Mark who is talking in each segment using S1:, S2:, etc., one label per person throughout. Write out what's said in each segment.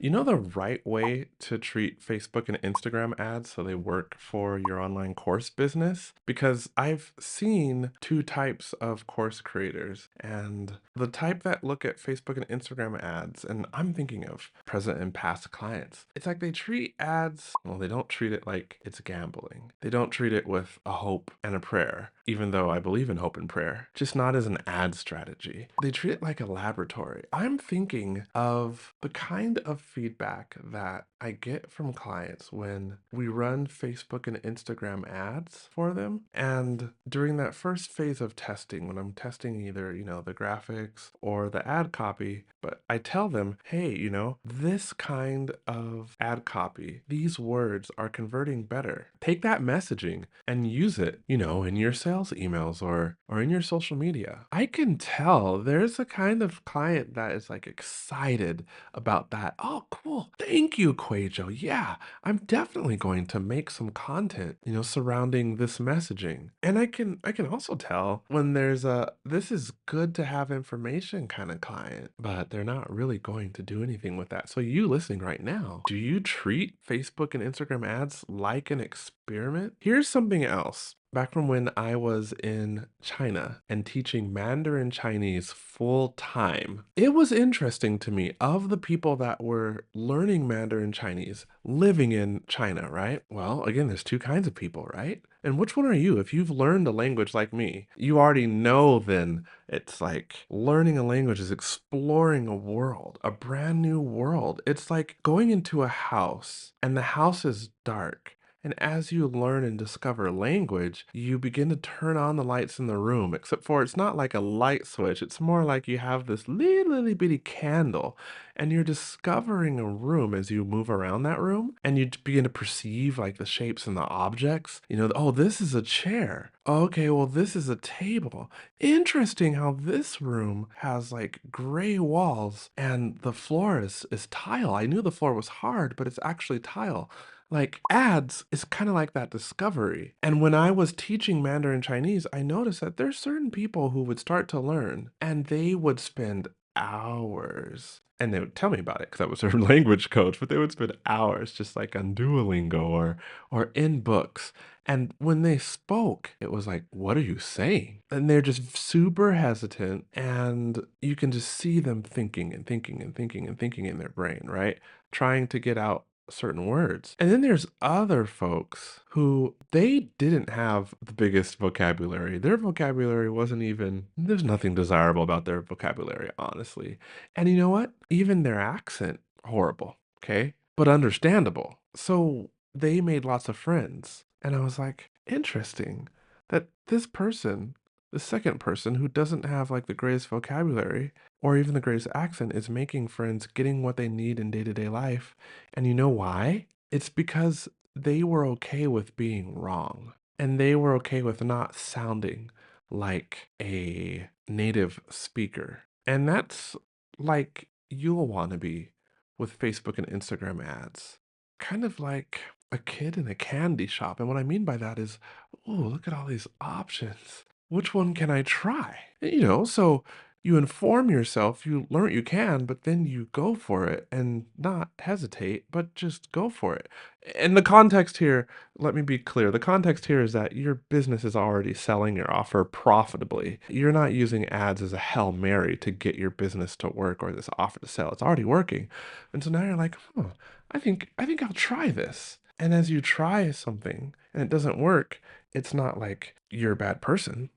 S1: You know the right way to treat Facebook and Instagram ads so they work for your online course business? Because I've seen two types of course creators, and the type that look at Facebook and Instagram ads, and I'm thinking of present and past clients. It's like they treat ads, well, they don't treat it like it's gambling. They don't treat it with a hope and a prayer, even though I believe in hope and prayer, just not as an ad strategy. They treat it like a laboratory. I'm thinking of the kind of feedback that I get from clients when we run Facebook and Instagram ads for them. And during that first phase of testing, when I'm testing either, the graphics or the ad copy, but I tell them, hey, this kind of ad copy, these words are converting better. Take that messaging and use it, in your sales emails or in your social media. I can tell there's a kind of client that is like excited about that. Oh, cool. Thank you, QUAY.jo. Yeah, I'm definitely going to make some content, surrounding this messaging. And I can also tell when there's a this is good to have information kind of client, but they're not really going to do anything with that. So you listening right now, do you treat Facebook and Instagram ads like an experiment? Here's something else. Back from when I was in China and teaching Mandarin Chinese full time, it was interesting to me of the people that were learning Mandarin Chinese living in China, right? Well, again, there's two kinds of people, right? And which one are you? If you've learned a language like me, you already know then it's like learning a language is exploring a world, a brand new world. It's like going into a house and the house is dark. And as you learn and discover language, you begin to turn on the lights in the room, except for it's not like a light switch. It's more like you have this little bitty candle and you're discovering a room as you move around that room and you begin to perceive like the shapes and the objects. Oh, this is a chair. Okay, well, this is a table. Interesting how this room has like gray walls and the floor is tile. I knew the floor was hard, but it's actually tile. Like ads is kind of like that discovery. And when I was teaching Mandarin Chinese, I noticed that there's certain people who would start to learn and they would spend hours. And they would tell me about it because I was their language coach, but they would spend hours just like on Duolingo or in books. And when they spoke, it was like, what are you saying? And they're just super hesitant. And you can just see them thinking and thinking and thinking and thinking in their brain, right? Trying to get out certain words. And then there's other folks who they didn't have the biggest vocabulary. Their vocabulary wasn't even, there's nothing desirable about their vocabulary, honestly. And you know what? Even their accent, horrible, okay? But understandable. So they made lots of friends. And I was like, interesting that this person, the second person who doesn't have like the greatest vocabulary or even the greatest accent, is making friends, getting what they need in day to day life. And you know why? It's because they were okay with being wrong and they were okay with not sounding like a native speaker. And that's like you'll want to be with Facebook and Instagram ads. Kind of like a kid in a candy shop. And what I mean by that is, oh, look at all these options. Which one can I try? So you inform yourself, you learn what you can, but then you go for it and not hesitate, but just go for it. And the context here, let me be clear. The context here is that your business is already selling your offer profitably. You're not using ads as a Hail Mary to get your business to work or this offer to sell. It's already working. And so now you're like, huh, I think I'll try this. And as you try something and it doesn't work, it's not like you're a bad person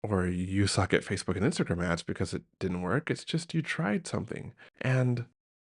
S1: or you suck at Facebook and Instagram ads because it didn't work. It's just you tried something and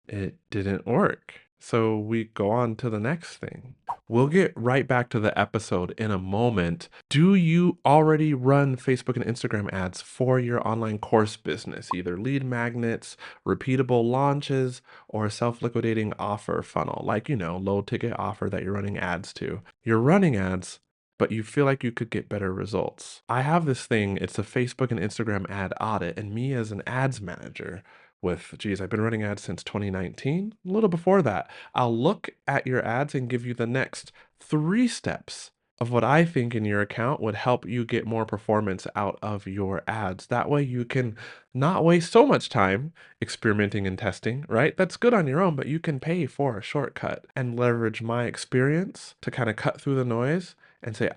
S1: it didn't work. So we go on to the next thing. We'll get right back to the episode in a moment. Do you already run Facebook and Instagram ads for your online course business, either lead magnets, repeatable launches, or a self-liquidating offer funnel, like, low ticket offer that you're running ads to? You're running ads, but you feel like you could get better results. I have this thing, it's a Facebook and Instagram ad audit, and me as an ads manager I've been running ads since 2019, a little before that. I'll look at your ads and give you the next 3 steps of what I think in your account would help you get more performance out of your ads. That way you can not waste so much time experimenting and testing, right? That's good on your own, but you can pay for a shortcut and leverage my experience to kind of cut through the noise and say,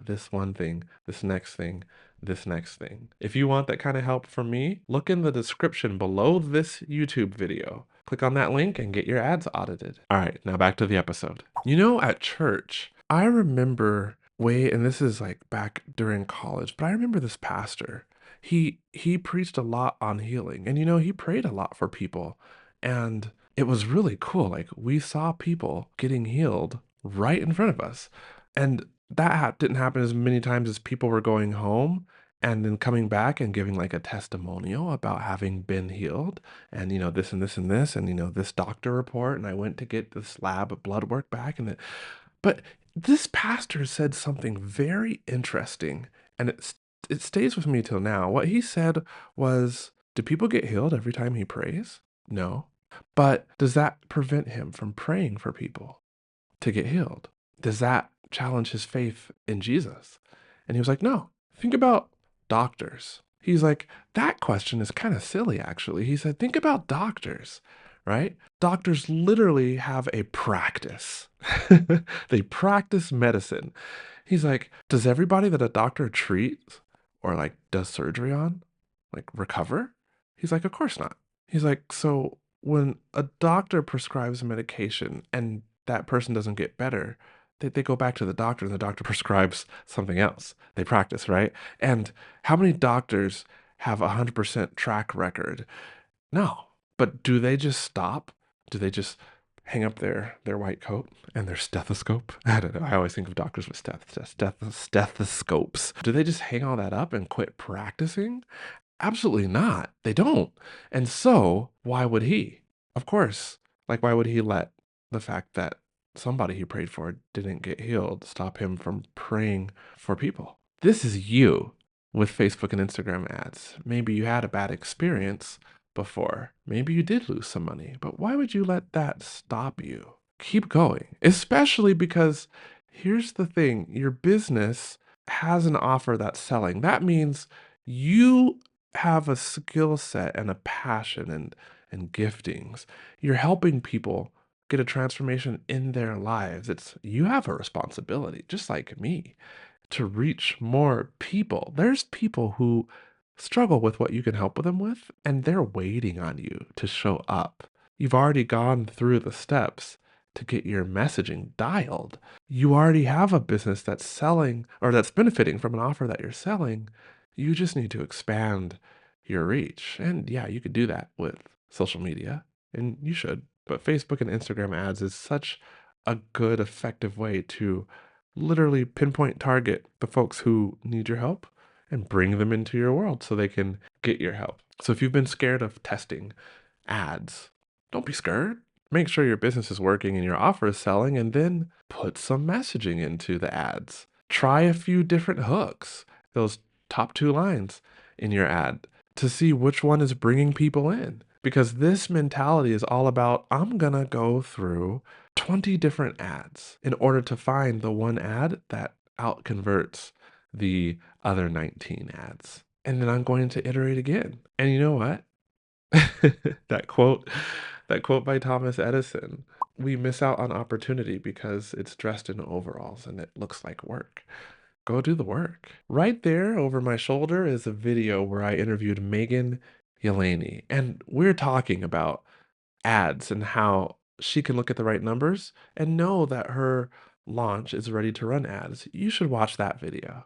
S1: this one thing, this next thing, this next thing. If you want that kind of help from me, look in the description below this YouTube video. Click on that link and get your ads audited. All right, now back to the episode. At church, I remember and this is like back during college, but I remember this pastor. He preached a lot on healing, and he prayed a lot for people. And it was really cool. Like, we saw people getting healed right in front of us. And that didn't happen as many times as people were going home and then coming back and giving like a testimonial about having been healed, and this and this and this, and this doctor report, and I went to get this lab blood work back, but this pastor said something very interesting, and it stays with me till now. What he said was, do people get healed every time he prays? No. But does that prevent him from praying for people to get healed? Does that challenge his faith in Jesus? And he was like, no. Think about doctors. He's like, that question is kind of silly, actually. He said, think about doctors, right? Doctors literally have a practice. They practice medicine. He's like, does everybody that a doctor treats or like does surgery on like recover? He's like, of course not. He's like, so when a doctor prescribes a medication and that person doesn't get better, they go back to the doctor and the doctor prescribes something else. They practice, right? And how many doctors have a 100% track record? No. But do they just stop? Do they just hang up their white coat and their stethoscope? I don't know. I always think of doctors with stethoscopes. Do they just hang all that up and quit practicing? Absolutely not. They don't. And so, why would he? Of course. Like, why would he let the fact that somebody he prayed for didn't get healed stop him from praying for people? This is you with Facebook and Instagram ads. Maybe you had a bad experience before. Maybe you did lose some money, but why would you let that stop you? Keep going, especially because here's the thing, your business has an offer that's selling. That means you have a skill set and a passion and giftings. You're helping people get a transformation in their lives. You have a responsibility, just like me, to reach more people. There's people who struggle with what you can help them with, and they're waiting on you to show up. You've already gone through the steps to get your messaging dialed. You already have a business that's selling or that's benefiting from an offer that you're selling. You just need to expand your reach. And yeah, you could do that with social media, and you should. But Facebook and Instagram ads is such a good, effective way to literally pinpoint target the folks who need your help and bring them into your world so they can get your help. So if you've been scared of testing ads, don't be scared. Make sure your business is working and your offer is selling, and then put some messaging into the ads. Try a few different hooks, those top 2 lines in your ad, to see which one is bringing people in. Because this mentality is all about, I'm gonna go through 20 different ads in order to find the one ad that outconverts the other 19 ads. And then I'm going to iterate again. And you know what? That quote by Thomas Edison. We miss out on opportunity because it's dressed in overalls and it looks like work. Go do the work. Right there over my shoulder is a video where I interviewed Megan Yelani, and we're talking about ads and how she can look at the right numbers and know that her launch is ready to run ads. You should watch that video.